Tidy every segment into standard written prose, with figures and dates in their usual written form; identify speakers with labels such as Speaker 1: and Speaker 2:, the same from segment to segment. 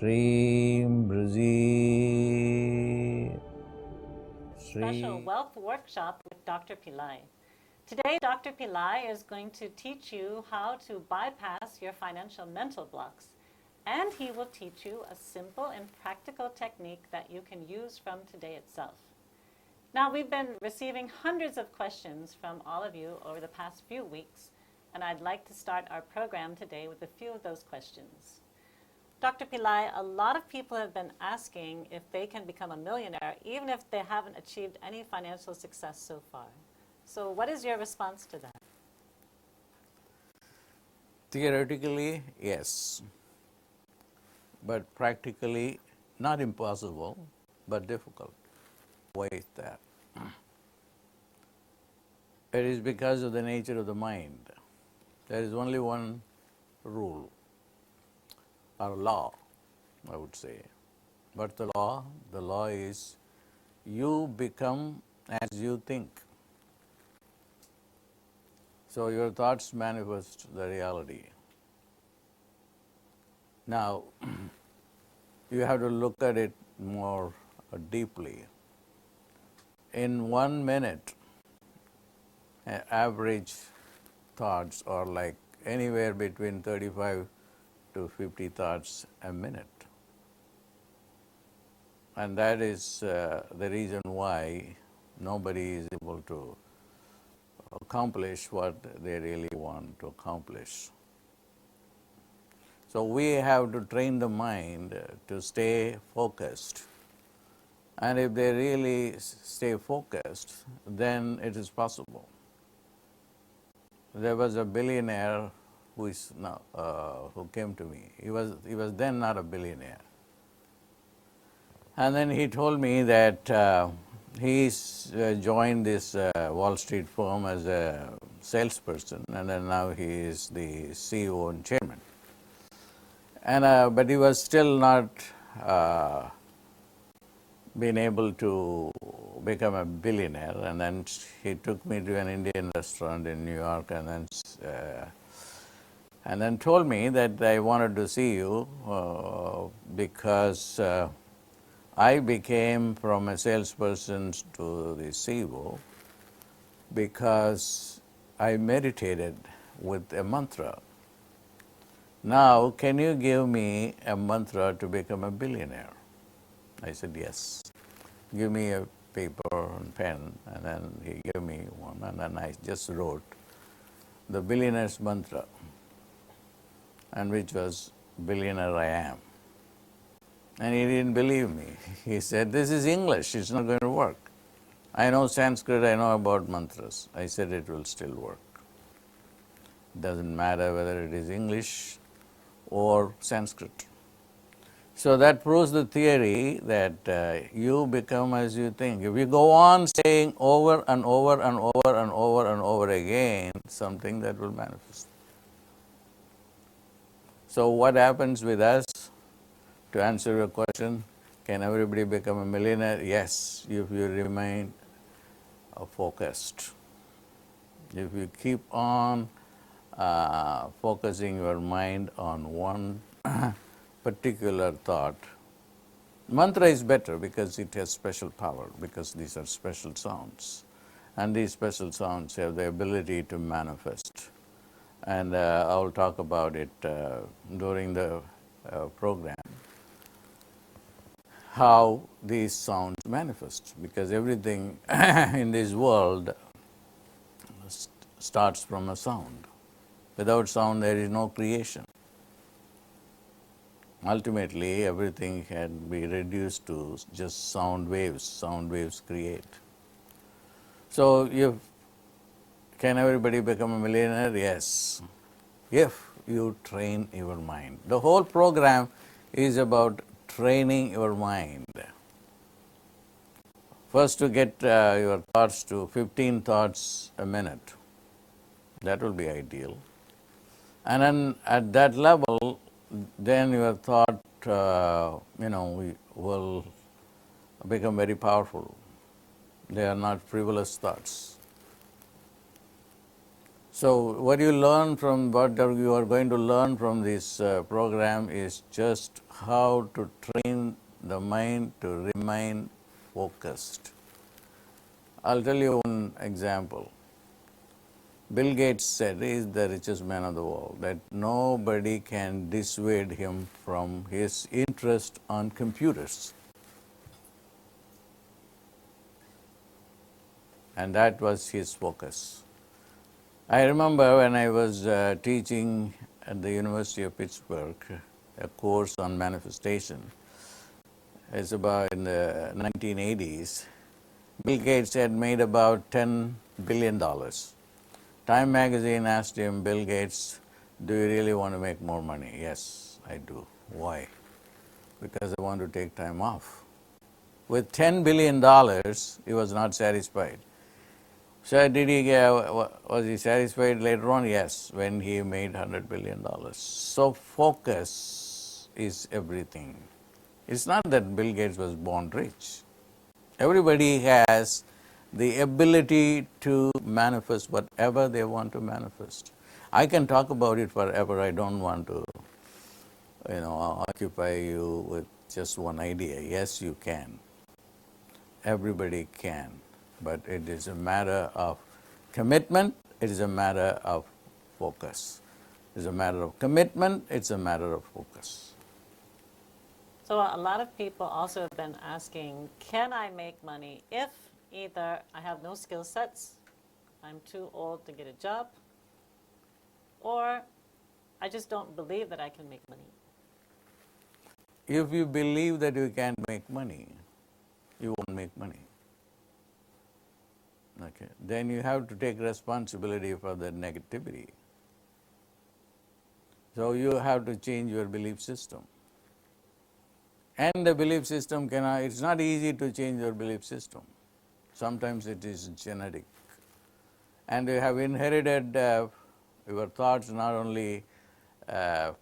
Speaker 1: Shreem Brzee.
Speaker 2: Special wealth workshop with Dr. Pillai. Today, Dr. Pillai is going to teach you how to bypass your financial mental blocks. And he will teach you a simple and practical technique that you can use from today itself. Now, we've been receiving hundreds of questions from all of you over the past few weeks, and I'd like to start our program today with a few of those questions. Dr. Pillai, a lot of people have been asking if they can become a millionaire, even if they haven't achieved any financial success so far. So what is your response to that?
Speaker 1: Theoretically, yes, but practically not impossible, but difficult. Why is that? It is because of the nature of the mind. There is only one rule or law, I would say. But the law is you become as you think. So your thoughts manifest the reality. Now, you have to look at it more deeply. In 1 minute, average thoughts are like anywhere between 35 to 50 thoughts a minute. And that is the reason why nobody is able to accomplish what they really want to accomplish. So we have to train the mind to stay focused. And if they really stay focused, then it is possible. There was a billionaire who came to me. He was then not a billionaire. And then he told me that he's joined this Wall Street firm as a salesperson, and then now he is the CEO and chairman. And but he was still not been able to become a billionaire. And then he took me to an Indian restaurant in New York, and then told me that I wanted to see you because I became from a salesperson to the CEO because I meditated with a mantra. Now, can you give me a mantra to become a billionaire? I said, yes. Give me a paper and pen. And then he gave me one, and then I just wrote the billionaire's mantra, and which was, billionaire I am. And he didn't believe me. He said, this is English, it's not going to work. I know Sanskrit, I know about mantras. I said, it will still work. It doesn't matter whether it is English or Sanskrit. So that proves the theory that you become as you think. If you go on saying over and over and over and over and over again something, that will manifest. So what happens with us? To answer your question, can everybody become a millionaire? Yes, if you remain focused. If you keep on focusing your mind on one particular thought. Mantra is better because it has special power, because these are special sounds. And these special sounds have the ability to manifest. And I will talk about it during the program, how these sounds manifest, because everything in this world starts from a sound. Without sound, there is no creation. Ultimately, everything can be reduced to just sound waves. Sound waves create. So, can everybody become a millionaire? Yes, if you train your mind. The whole program is about training your mind. First, to get your thoughts to 15 thoughts a minute. That will be ideal. And then at that level, then your thought, will become very powerful. They are not frivolous thoughts. So what you learn from what you are going to learn from this program is just how to train the mind to remain focused. I'll tell you one example. Bill Gates said he is the richest man of the world, that nobody can dissuade him from his interest on computers. And that was his focus. I remember when I was teaching at the University of Pittsburgh a course on manifestation. It's about in the 1980s. Bill Gates had made about $10 billion. Time magazine asked him, Bill Gates, do you really want to make more money? Yes, I do. Why? Because I want to take time off. With $10 billion, he was not satisfied. So was he satisfied later on? Yes, when he made $100 billion. So focus is everything. It's not that Bill Gates was born rich. Everybody has the ability to manifest whatever they want to manifest. I can talk about it forever. I don't want to, occupy you with just one idea. Yes, you can. Everybody can. But it is a matter of commitment. It is a matter of focus. It's a matter of commitment. It's a matter of focus.
Speaker 2: So a lot of people also have been asking, can I make money if either I have no skill sets, I'm too old to get a job, or I just don't believe that I can make money?
Speaker 1: If you believe that you can't make money, you won't make money. Okay. Then you have to take responsibility for the negativity. So you have to change your belief system. And the belief system it's not easy to change your belief system. Sometimes it is genetic. And you have inherited your thoughts not only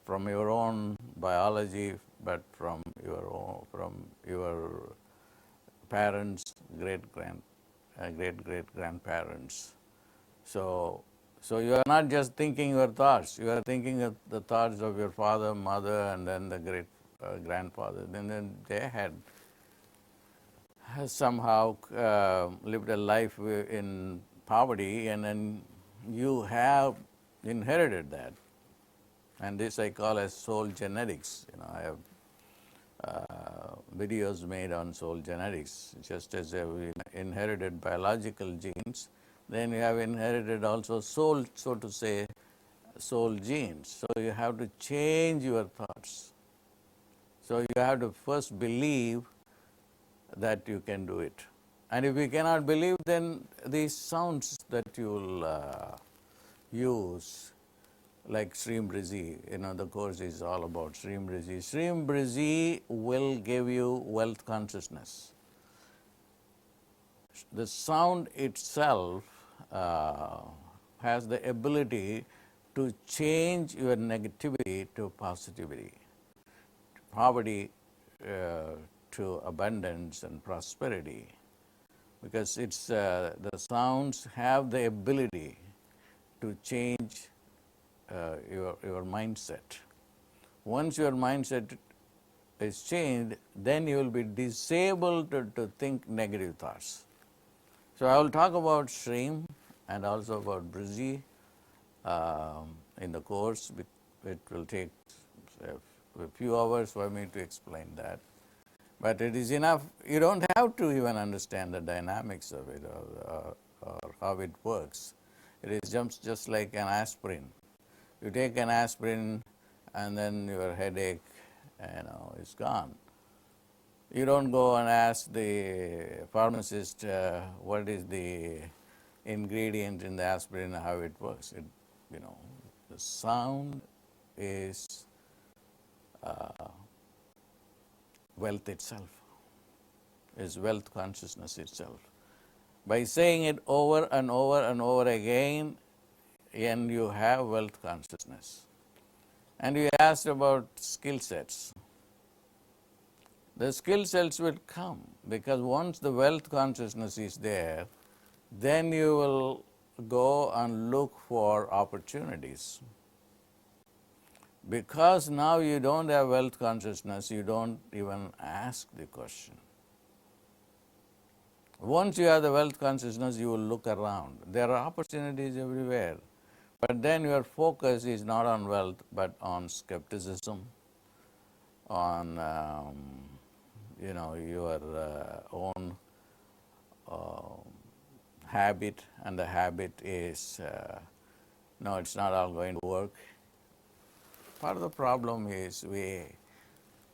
Speaker 1: from your own biology, but from your parents, great-great-grandparents. So you are not just thinking your thoughts, you are thinking of the thoughts of your father, mother, and then the great grandfather. Then they had somehow lived a life in poverty, and then you have inherited that. And this I call as soul genetics. I have videos made on soul genetics. Just as you have inherited biological genes, then you have inherited also soul, so to say, soul genes. So you have to change your thoughts. So you have to first believe that you can do it. And if you cannot believe, then these sounds that you will use, like Shreem Brzee, the course is all about Shreem Brzee. Shreem Brzee will give you wealth consciousness. The sound itself has the ability to change your negativity to positivity, poverty to abundance and prosperity, because it's the sounds have the ability to change your mindset. Once your mindset is changed, then you will be disabled to think negative thoughts. So I will talk about Shreem and also about Brzee in the course. It will take a few hours for me to explain that. But it is enough. You don't have to even understand the dynamics of it or how it works. It is just like an aspirin. You take an aspirin and then your headache is gone. You don't go and ask the pharmacist what is the ingredient in the aspirin, how it works. The sound is wealth itself, is wealth consciousness itself. By saying it over and over and over again, and you have wealth consciousness. And you asked about skill sets. The skill sets will come because once the wealth consciousness is there, then you will go and look for opportunities. Because now you don't have wealth consciousness, you don't even ask the question. Once you have the wealth consciousness, you will look around. There are opportunities everywhere. But then your focus is not on wealth, but on skepticism, on your own habit, and the habit is no, it's not all going to work. Part of the problem is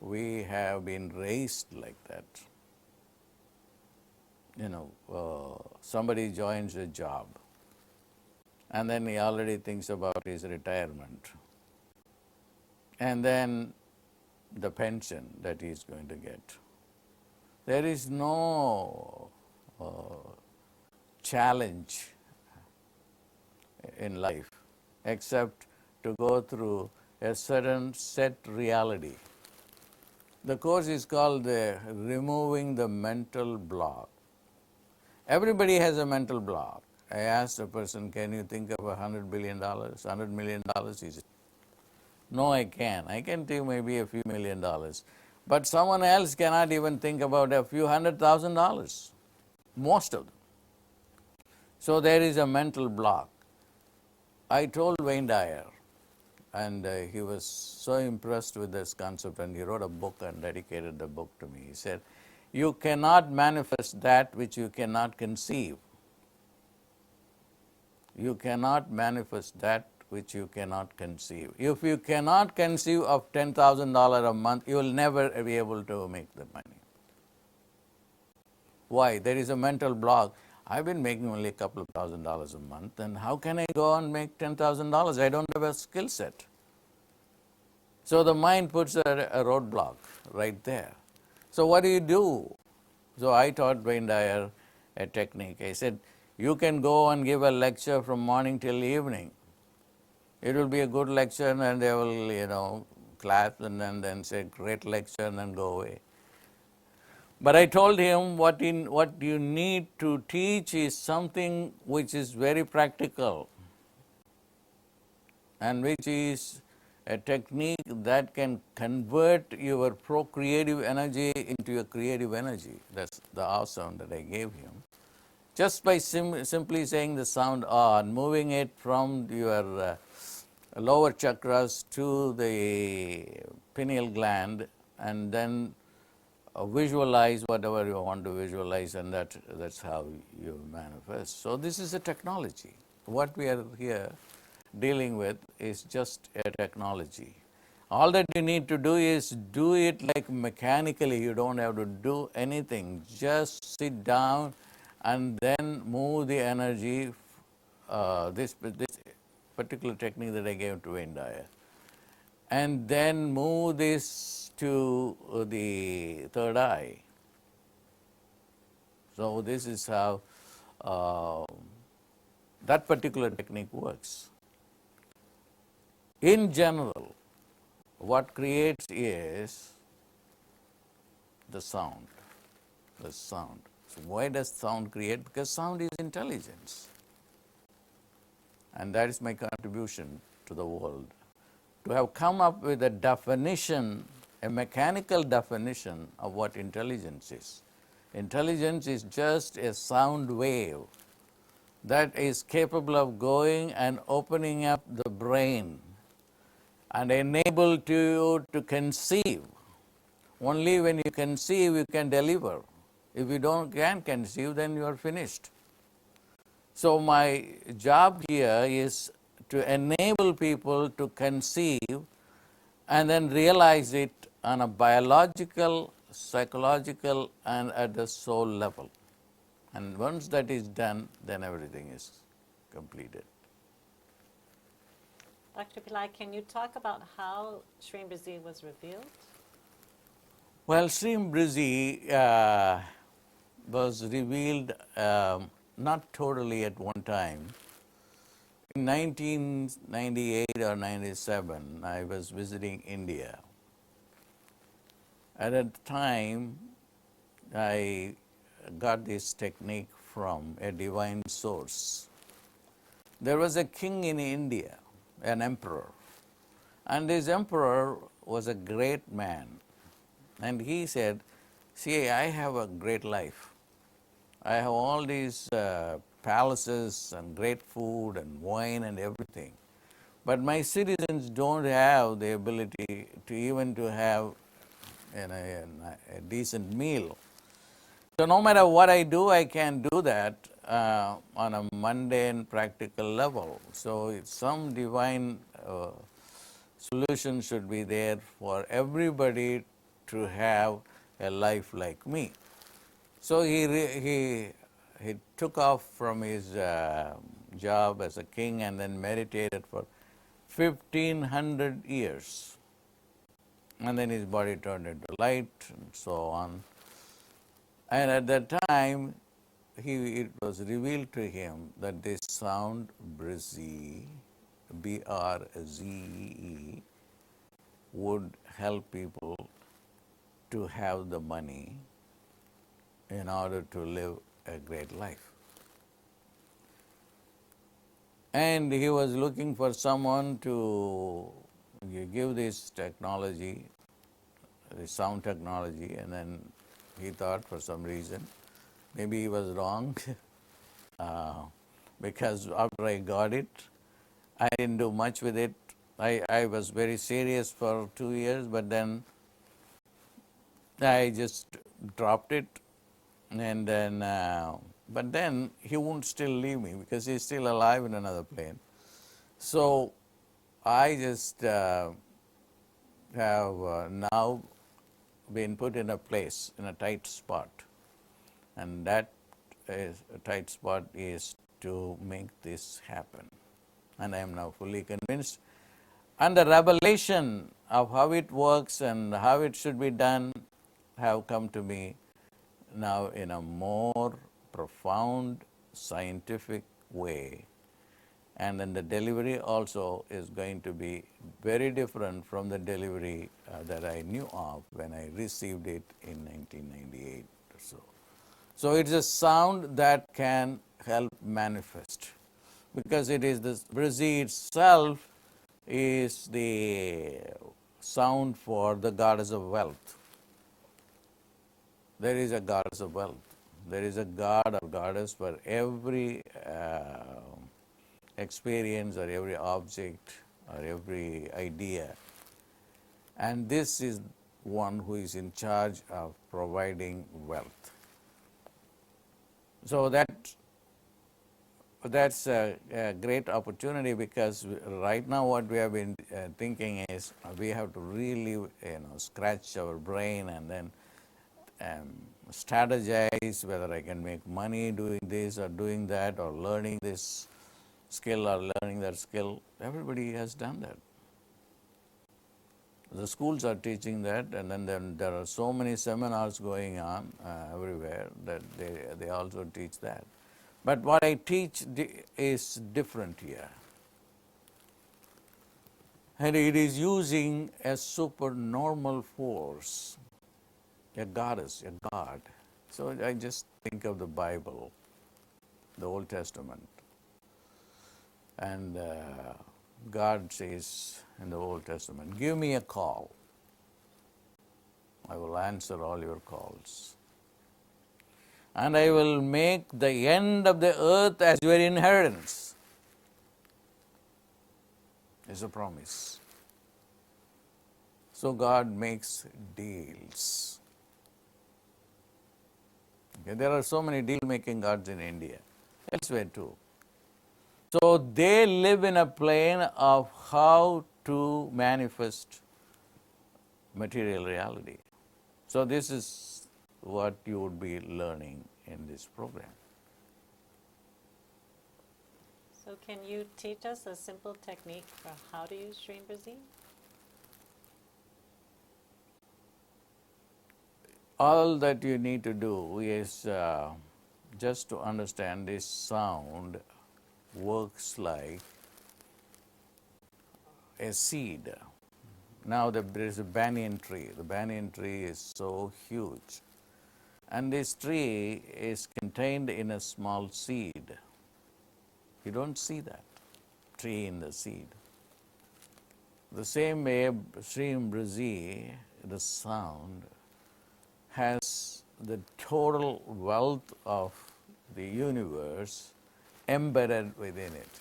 Speaker 1: we have been raised like that. Somebody joins a job, and then he already thinks about his retirement, and then the pension that he is going to get. There is no challenge in life except to go through a certain set reality. The course is called the Removing the Mental Block. Everybody has a mental block. I asked a person, can you think of $100 billion, $100 million? He said, no, I can. I can think maybe a few $1,000,000. But someone else cannot even think about a few $100,000, most of them. So there is a mental block. I told Wayne Dyer, and he was so impressed with this concept, and he wrote a book and dedicated the book to me. He said, you cannot manifest that which you cannot conceive. You cannot manifest that which you cannot conceive. If you cannot conceive of $10,000 a month, you will never be able to make the money. Why? There is a mental block. I've been making only a couple of $1,000s a month, and how can I go and make $10,000? I don't have a skill set. So the mind puts a roadblock right there. So what do? So I taught Wayne Dyer a technique. I said, you can go and give a lecture from morning till evening. It will be a good lecture, and they will, clap and then say, great lecture, and then go away. But I told him what you need to teach is something which is very practical, and which is a technique that can convert your procreative energy into a creative energy. That's the awesome that I gave him. Just by simply saying the sound on, moving it from your lower chakras to the pineal gland, and then visualize whatever you want to visualize, and that's how you manifest. So this is a technology. What we are here dealing with is just a technology. All that you need to do is do it like mechanically. You don't have to do anything. Just sit down and then move the energy. This particular technique that I gave to Wayne Dyer, and then move this to the third eye. So this is how that particular technique works. In general, what creates is the sound. The sound. So why does sound create? Because sound is intelligence. And that is my contribution to the world. To have come up with a definition, a mechanical definition of what intelligence is. Intelligence is just a sound wave that is capable of going and opening up the brain and enable you to conceive. Only when you conceive, you can deliver. If you can't conceive, then you are finished. So my job here is to enable people to conceive and then realize it on a biological, psychological, and at the soul level. And once that is done, then everything is completed.
Speaker 2: Dr. Pillai, can you talk about how Shreem Brzee was revealed?
Speaker 1: Well, Shreem Brzee was revealed not totally at one time. In 1998 or 97, I was visiting India. At that time, I got this technique from a divine source. There was a king in India, an emperor, and this emperor was a great man. And he said, see, I have a great life. I have all these palaces and great food and wine and everything. But my citizens don't have the ability to even to have a decent meal. So no matter what I do, I can do that on a mundane, practical level. So some divine solution should be there for everybody to have a life like me. So he took off from his job as a king and then meditated for 1500 years. And then his body turned into light and so on. And at that time, it was revealed to him that this sound, Brzee, Brzee, would help people to have the money in order to live a great life. And he was looking for someone to give this technology, the sound technology, and then he thought for some reason, maybe he was wrong, because after I got it, I didn't do much with it. I was very serious for 2 years, but then I just dropped it, and then, but then he won't still leave me because he's still alive in another plane. So I just have now been put in a place, in a tight spot, and that is, a tight spot is to make this happen. And I am now fully convinced. And the revelation of how it works and how it should be done have come to me now in a more profound scientific way. And then the delivery also is going to be very different from the delivery that I knew of when I received it in 1998 or so. So it's a sound that can help manifest, because it is this Brzee itself is the sound for the goddess of wealth. There is a goddess of wealth. There is a god or goddess for every experience or every object or every idea. And this is one who is in charge of providing wealth. So that's a great opportunity, because right now what we have been thinking is we have to really scratch our brain and then strategize whether I can make money doing this or doing that, or learning this skill or learning that skill. Everybody has done that. The schools are teaching that, and then there are so many seminars going on everywhere that they also teach that. But what I teach is different here. And it is using a supernormal force, a goddess, a god. So I just think of the Bible, the Old Testament. And God says in the Old Testament, give me a call. I will answer all your calls. And I will make the end of the earth as your inheritance. Is a promise. So God makes deals. Okay, there are so many deal-making gods in India, elsewhere too. So they live in a plane of how to manifest material reality. So this is what you would be learning in this program.
Speaker 2: So can you teach us a simple technique for how to use Shreem Brzee?
Speaker 1: All that you need to do is just to understand this sound works like a seed. Now there is a banyan tree. The banyan tree is so huge. And this tree is contained in a small seed. You don't see that tree in the seed. The same way, Shreem Brzee, the sound, has the total wealth of the universe embedded within it.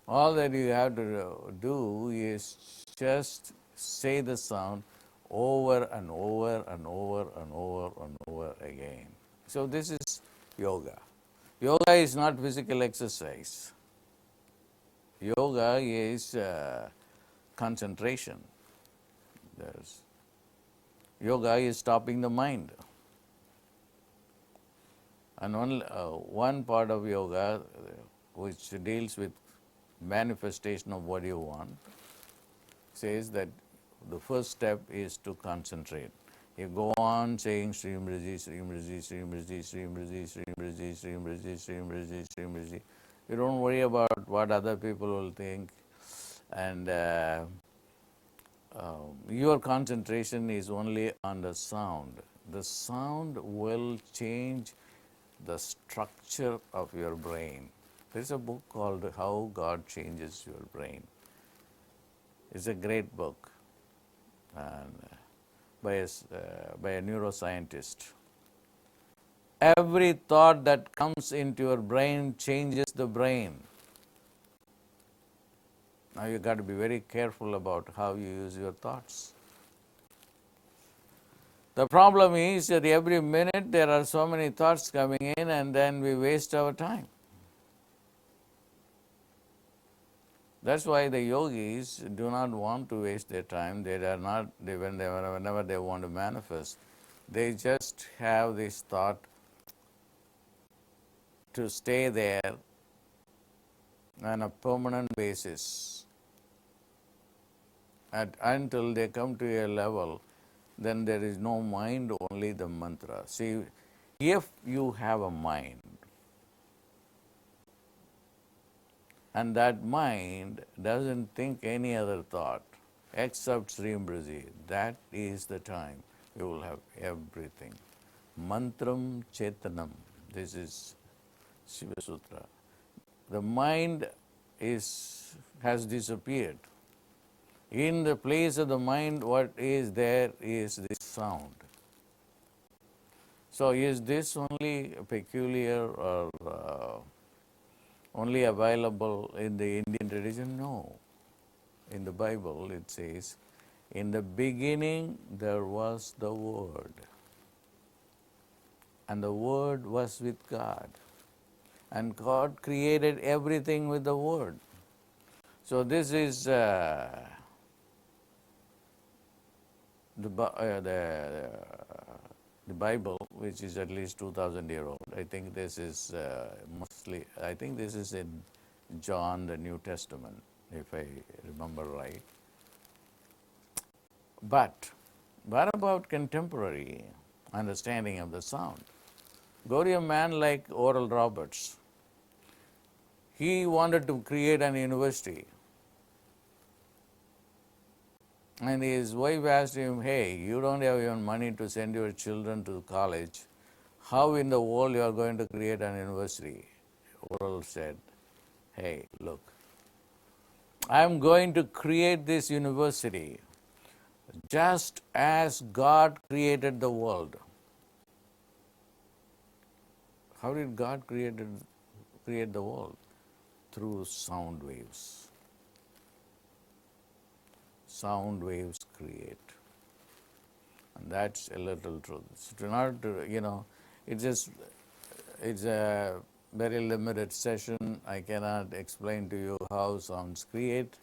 Speaker 1: All that you have to do is just say the sound over and over and over and over and over again. So this is yoga. Yoga is not physical exercise. Yoga is concentration. Yoga is stopping the mind. And one part of yoga which deals with manifestation of what you want says that the first step is to concentrate. You go on saying Shreem Brzee, Shreem Brzee, Shreem Brzee, Shreem Brzee, Shreem Brzee, Shreem Brzee, Shreem Brzee, Shreem Brzee. You don't worry about what other people will think, and your concentration is only on the sound. The sound will change the structure of your brain. There's a book called How God Changes Your Brain. It's a great book, and by a neuroscientist. Every thought that comes into your brain changes the brain. Now you got to be very careful about how you use your thoughts. The problem is that every minute there are so many thoughts coming in, and then we waste our time. That's why the yogis do not want to waste their time. Whenever they want to manifest, they just have this thought to stay there on a permanent basis until they come to a level. Then there is no mind, only the mantra. See, if you have a mind, and that mind doesn't think any other thought except Shreem Brzee, that is the time you will have everything. Mantram Chetanam. This is Shiva Sutra. The mind has disappeared. In the place of the mind, what is there is this sound. So is this only peculiar or only available in the Indian tradition? No. In the Bible it says, in the beginning there was the Word, and the Word was with God, and God created everything with the Word. So this is the Bible, which is at least 2,000 years old. I think this is this is in John, the New Testament, if I remember right. But what about contemporary understanding of the sound? Go to a man like Oral Roberts. He wanted to create an university. And his wife asked him, hey, you don't have even money to send your children to college. How in the world you are going to create an university? Oral said, hey, look, I'm going to create this university just as God created the world. How did God create the world? Through sound waves. Sound waves create. And that's a little truth. It's a very limited session. I cannot explain to you how sounds create,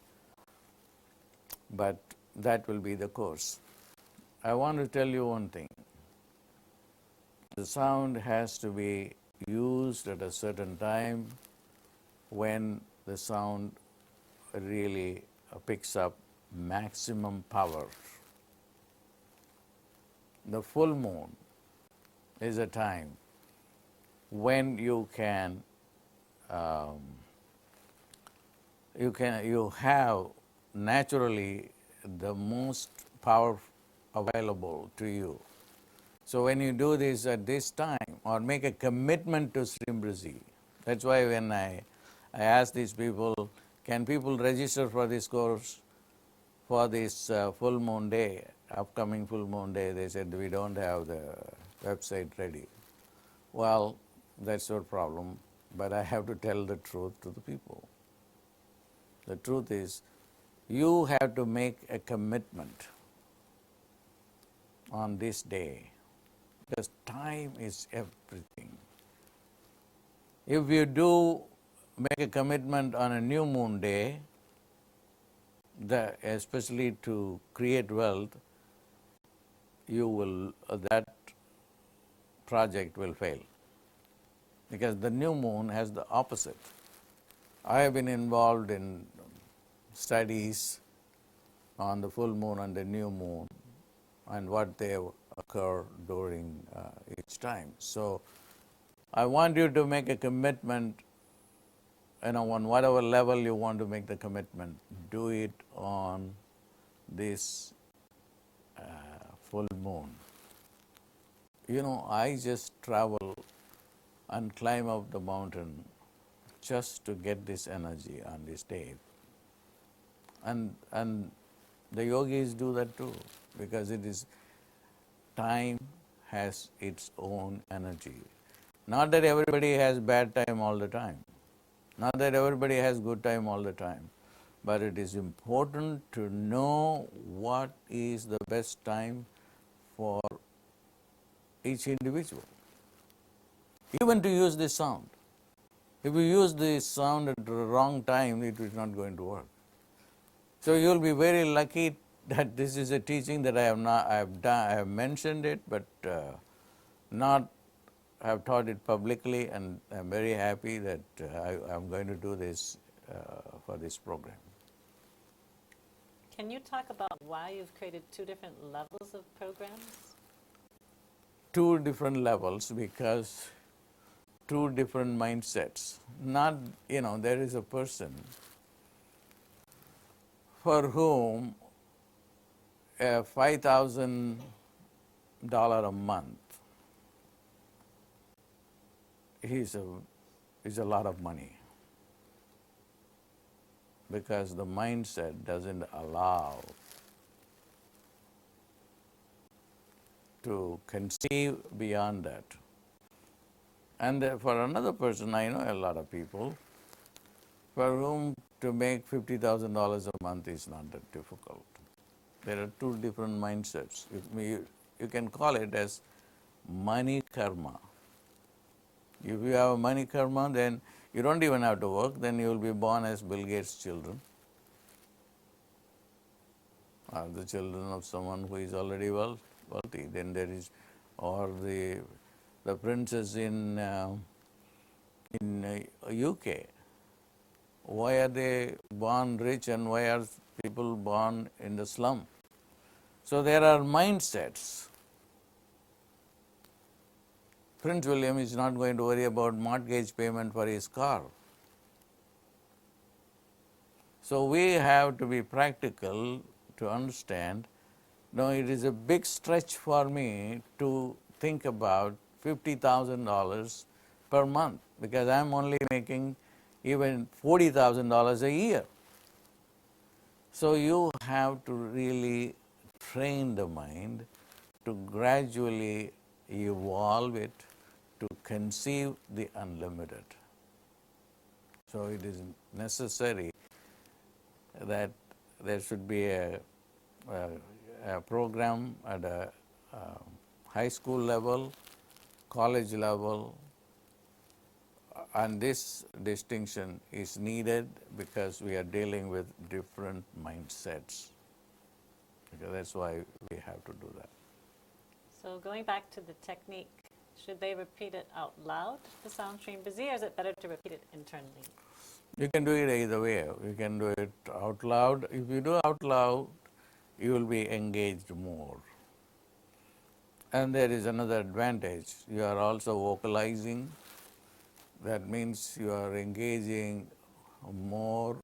Speaker 1: but that will be the course. I want to tell you one thing. The sound has to be used at a certain time when the sound really picks up maximum power. The full moon is a time when you have naturally the most power available to you. So when you do this at this time, or make a commitment to Shreem Brzee, That's why when I asked these people, can people register for this course for this full moon day, upcoming full moon day? They said, we don't have the website ready. Well, that's your problem, but I have to tell the truth to the people. The truth is, you have to make a commitment on this day, because time is everything. If you do make a commitment on a new moon day, especially to create wealth, that project will fail, because the new moon has the opposite. I have been involved in studies on the full moon and the new moon and what they occur during each time. So I want you to make a commitment, on whatever level you want to make the commitment, do it on this full moon. I just travel and climb up the mountain just to get this energy on this day. And the yogis do that too, because time has its own energy. Not that everybody has bad time all the time. Not that everybody has good time all the time. But it is important to know what is the best time for each individual. Even to use this sound. If you use this sound at the wrong time, it is not going to work. So you will be very lucky that this is a teaching that I have mentioned it, but not have taught it publicly, and I am very happy that I am going to do this for this program.
Speaker 2: Can you talk about why you've created two different levels of programs?
Speaker 1: Two different levels, because two different mindsets. Not, there is a person for whom a $5,000 a month is a lot of money, because the mindset doesn't allow to conceive beyond that. And for another person, I know a lot of people for whom to make $50,000 a month is not that difficult. There are two different mindsets. You can call it as money karma. If you have a money karma, then you don't even have to work, then you will be born as Bill Gates' children, or the children of someone who is already wealthy. Then there is, or the princes in UK. Why are they born rich and why are people born in the slum? So there are mindsets. Prince William is not going to worry about mortgage payment for his car. So we have to be practical to understand, no, it is a big stretch for me to think about $50,000 per month, because I am only making even $40,000 a year. So you have to really train the mind to gradually evolve it to conceive the unlimited. So it is necessary that there should be a program at a high school level, college level, and this distinction is needed because we are dealing with different mindsets. Okay, that's why we have to do that.
Speaker 2: So going back to the technique, should they repeat it out loud, the sound Shreem Brzee, or is it better to repeat it internally?
Speaker 1: You can do it either way. You can do it out loud. If you do out loud, you will be engaged more. And there is another advantage. You are also vocalizing. That means you are engaging more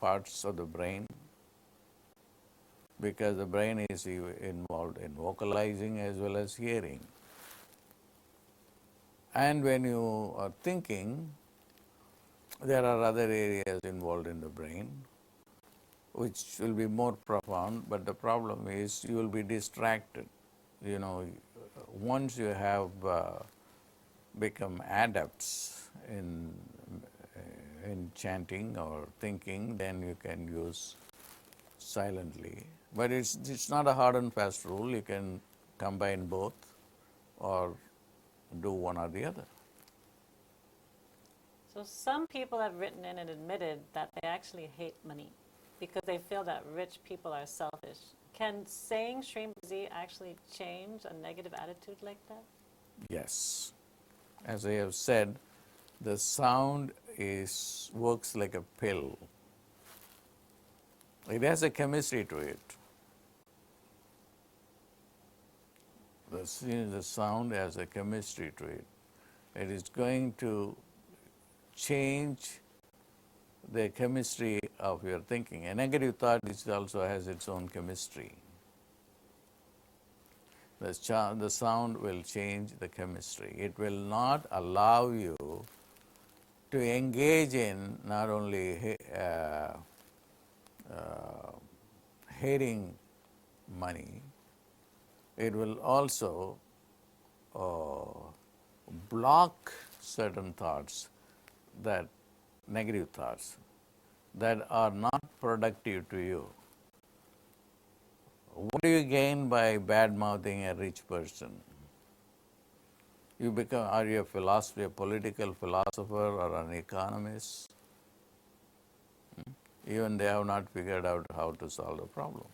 Speaker 1: parts of the brain, because the brain is involved in vocalizing as well as hearing. And when you are thinking, There are other areas involved in the brain which will be more profound, but the problem is you will be distracted. You know, once you have become adepts in chanting or thinking, then you can use silently. But it's not a hard and fast rule. You can combine both or do one or the other.
Speaker 2: So some people have written in and admitted that they actually hate money because they feel that rich people are selfish. Can saying Shreem Brzee actually change a negative attitude like that?
Speaker 1: Yes. As I have said, the sound works like a pill. It has a chemistry to it. The sound has a chemistry to it. It is going to change the chemistry of your thinking. A negative thought also has its own chemistry. The sound will change the chemistry. It will not allow you to engage in not only hating money, it will also block certain thoughts, that negative thoughts that are not productive to you. What do you gain by bad mouthing a rich person? Are you a political philosopher or an economist? Even they have not figured out how to solve the problem.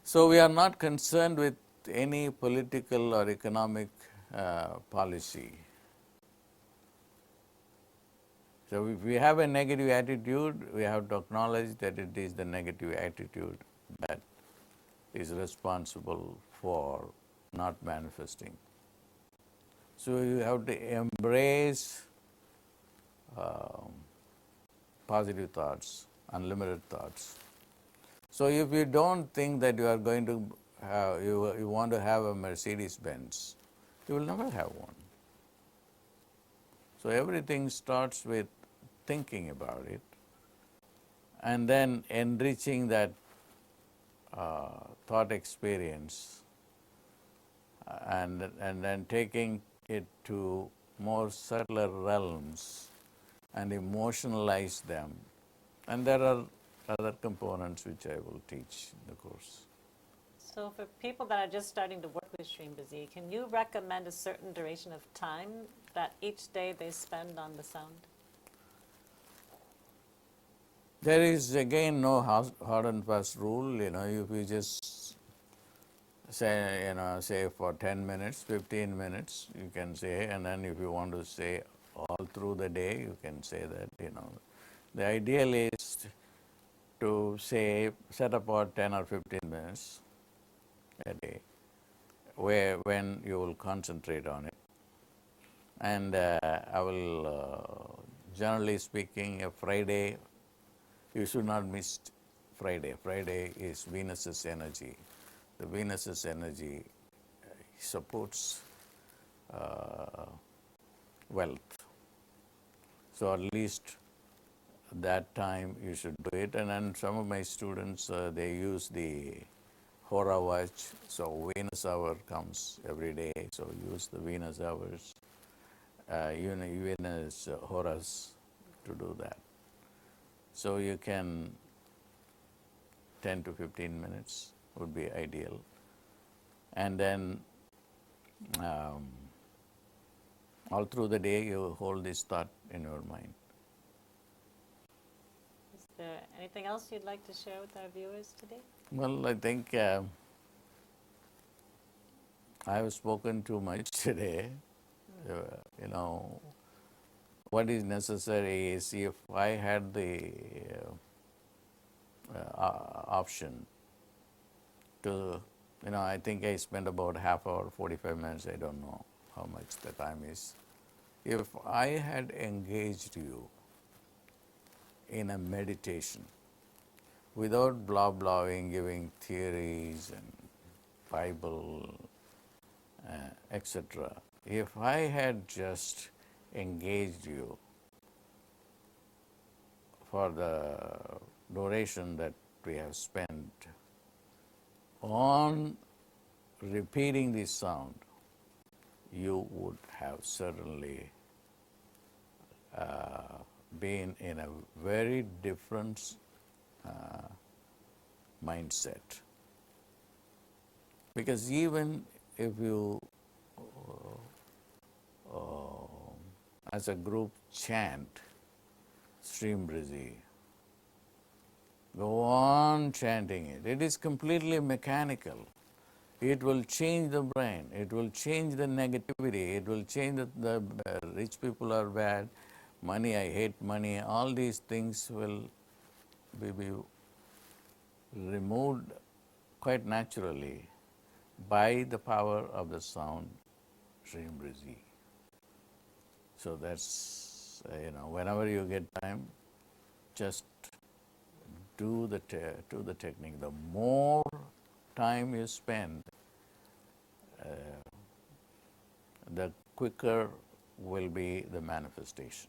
Speaker 1: So we are not concerned with any political or economic policy. So if we have a negative attitude, we have to acknowledge that it is the negative attitude that is responsible for not manifesting. So you have to embrace positive thoughts, unlimited thoughts. So if you don't think that you are going to have, you want to have a Mercedes Benz, you will never have one. So everything starts with thinking about it and then enriching that thought experience and then taking it to more subtler realms and emotionalize them. And there are other components which I will teach in the course.
Speaker 2: So for people that are just starting to work with Shreem Brzee, can you recommend a certain duration of time that each day they spend on the sound?
Speaker 1: There is again no hard and fast rule. If you just say for 10 minutes, 15 minutes, you can say, and then if you want to say all through the day, you can say that. The ideal is to set apart 10 or 15 minutes a day, when you will concentrate on it. And I will, generally speaking, a Friday, you should not miss Friday. Friday is Venus's energy. The Venus's energy supports wealth. So at least that time you should do it. And then some of my students, they use the Hora watch. So Venus hour comes every day. So use the Venus hours, Venus Horas to do that. So you can 10 to 15 minutes would be ideal. And then all through the day you hold this thought in your mind.
Speaker 2: Is there anything else you'd like to share with our viewers today?
Speaker 1: Well, I think I have spoken too much today. What is necessary is, if I had the option to, I think I spent about half hour, 45 minutes, I don't know how much the time is. If I had engaged you in a meditation without blah-blahing, giving theories and Bible, etc., if I had just engaged you for the duration that we have spent on repeating this sound, you would have certainly been in a very different mindset. Because even if you, as a group, chant Shreem Brzee, go on chanting it. It is completely mechanical. It will change the brain. It will change the negativity. It will change the rich people are bad, money, I hate money. All these things will be removed quite naturally by the power of the sound Shreem Brzee. So that's, whenever you get time, just do the technique. The more time you spend, the quicker will be the manifestation.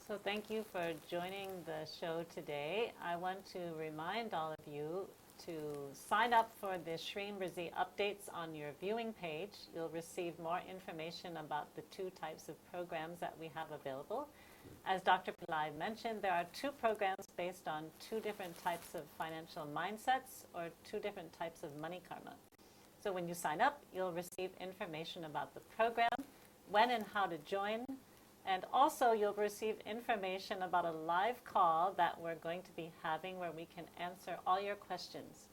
Speaker 2: So thank you for joining the show today. I want to remind all of you to sign up for the Shreem Brzee updates on your viewing page. You'll receive more information about the two types of programs that we have available. As Dr. Pillai mentioned, there are two programs based on two different types of financial mindsets or two different types of money karma. So when you sign up, you'll receive information about the program, when and how to join, and also you'll receive information about a live call that we're going to be having where we can answer all your questions.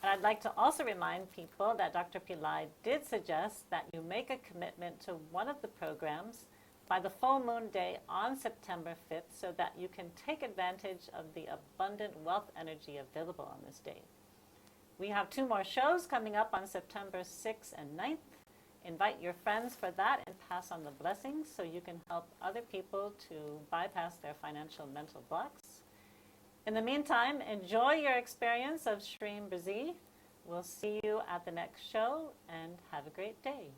Speaker 2: And I'd like to also remind people that Dr. Pillai did suggest that you make a commitment to one of the programs by the full moon day on September 5th so that you can take advantage of the abundant wealth energy available on this day. We have 2 more shows coming up on September 6th and 9th. Invite your friends for that and pass on the blessings so you can help other people to bypass their financial mental blocks. In the meantime, enjoy your experience of Shreem Brzee. We'll see you at the next show and have a great day.